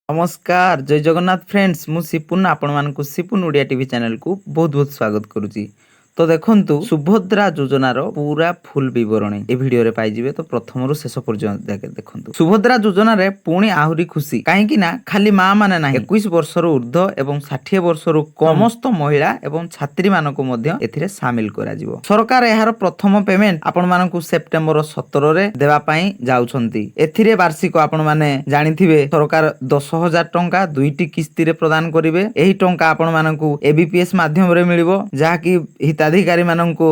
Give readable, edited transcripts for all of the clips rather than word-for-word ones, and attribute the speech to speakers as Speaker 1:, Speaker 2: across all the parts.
Speaker 1: नमस्कार जय जगन्नाथ फ्रेंड्स मु सिपुन आपण मानकु सिपुन ओडिया टीवी चैनल को बहुत बहुत स्वागत करुची। तो देखंतु सुभद्रा योजनार पूरा फुल विवरणी ए वीडियो रे पाई जिवे। तो प्रथम रु शेष पर्यंत देखंतु सुभद्रा योजना रे पुणी आहुरी खुशी काहेकि ना खाली मां माने नाही 21 वर्ष रु ऊर्ध्व एवं 60 वर्ष रु समस्त महिला एवं छात्री मानको मध्य एथिरे शामिल करा जिवो। सरकार एहार प्रथम पेमेंट आपण मानकु सेप्टेम्बर 17 रे देवा पई जाउछंती। एथिरे वार्षिक आपण माने जानिथिबे सरकार 10,000 टंका दुईटी किस्ती रे प्रदान करिवे। एही टंका आपण मानकु एबीपीएस माध्यम रे मिलिबो जहाकी हिताधिकारी माननको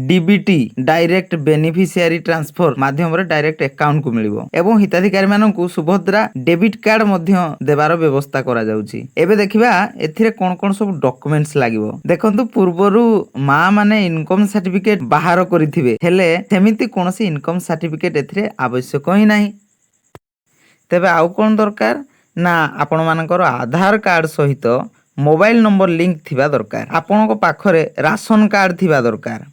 Speaker 1: डीबीटी डायरेक्ट बेनिफिशियरी ट्रांसफर माध्यम रे डायरेक्ट अकाउंट को मिलिबो एवं हिताधिकारी माननको सुभद्रा डेबिट कार्ड मध्य देबार व्यवस्था करा जाउची। एबे देखिबा एथिरे कोन कोन सब डॉक्यूमेंट्स लागिबो। देखंतु पूर्वरु मां माने इनकम सर्टिफिकेट बाहर करिथिबे हेले सेमिति कोनोसी इनकम सर्टिफिकेट एथिरे आवश्यक ही नाही। तेबे आउ कोन दरकार ना आपण मानकर आधार कार्ड सहित मोबाइल नंबर लिंक थिबा दरकार। आपनको पाखरे राशन कार्ड थिबा दरकार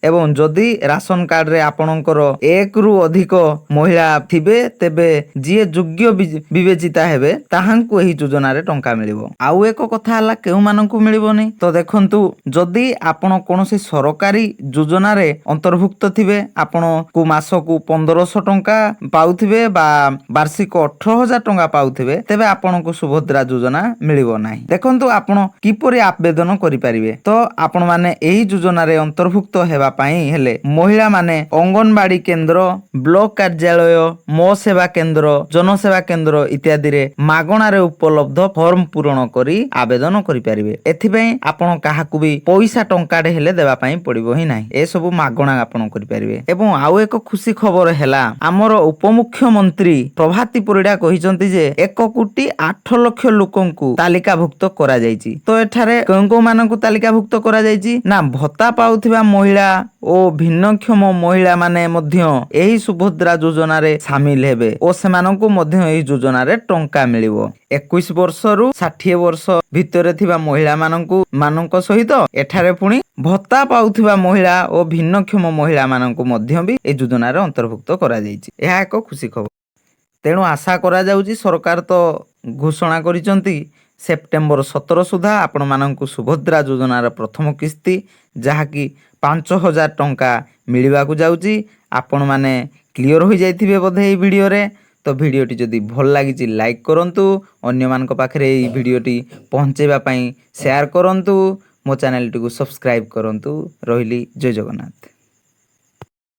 Speaker 1: एवं जदि राशन कार्ड रे आपणकर एक रु अधिक महिला थिबे तेबे जिए योग्य विवेचिता हेबे ताहांकु एही योजना रे टंका मिलिबो। आउ एक कथा हला केउ मानंकु मिलिबोनी। तो देखंतु जदि आपण कोनोसी सरकारी योजना रे अंतर्भुक्त थिबे आपणकु मासकु 1500 टंका पाउथिबे बा वार्षिक 18,000 टंका पाउथिबे तेबे आपणकु सुभद्रा योजना मिलिबो नाही। देखंतु आपण किपरि आवेदन करि परिबे। तो आपण माने एही योजना रे अंतर्भुक्त हेबा पाई हेले महिला माने अंगनबाड़ी केंद्र ब्लॉक कार्यालय मो सेवा केंद्र जनसेवा केंद्र इत्यादि रे मागणा रे उपलब्ध फॉर्म पूरण करी आवेदन करि परिबे। एथिबेई आपण काहाकु भी पैसा टंकाडे हेले देबा पाई पड़िबो ही नाही। ए सब मागणा आपण करि परिबे। एवं आउ एक खुशी खबर हेला हमर उपमुख्यमंत्री प्रभाती परिडा कहिसंती जे 1,08,00,000 लोकंकु तालिकाभुक्त करा जायछि। तो एठारे केंगो मानकु तालिकाभुक्त करा जायछि ना भत्ता पाउथिबा महिला ओ भिन्नक्षम महिला माने मध्य एही सुभद्रा योजना रे शामिल हेबे ओ सेमानंकु मध्य एही योजना रे टंका मिलिबो। 21 वर्ष रु 60 वर्ष भितरे थिबा महिला मानंको सहित एठारे पुणी भत्ता पाउथिबा महिला ओ भिन्नक्षम महिला मानंकु मध्य भी ए योजना रे अंतर्भुक्त करा जायछि। एहा एक खुशी खबर। तेणु आशा करा जाउछि सरकार तो घोषणा करिसंती सेप्टेम्बर 17 सुधा आपण मानंकु सुभद्रा योजनार प्रथम किस्ती जहाँकि 5,000 टंका मिलवा को जाउची। आपण माने क्लियर हो जाइथिबे बोधे ए वीडियो रे। तो वीडियोटी जदि भल लागिछि लाइक करंतु अन्य मानक पाखरे ए वीडियोटी पहुंचेबा पई शेयर करंतु मो चैनल टी को सब्सक्राइब करंतु। रहिली जय जगन्नाथ।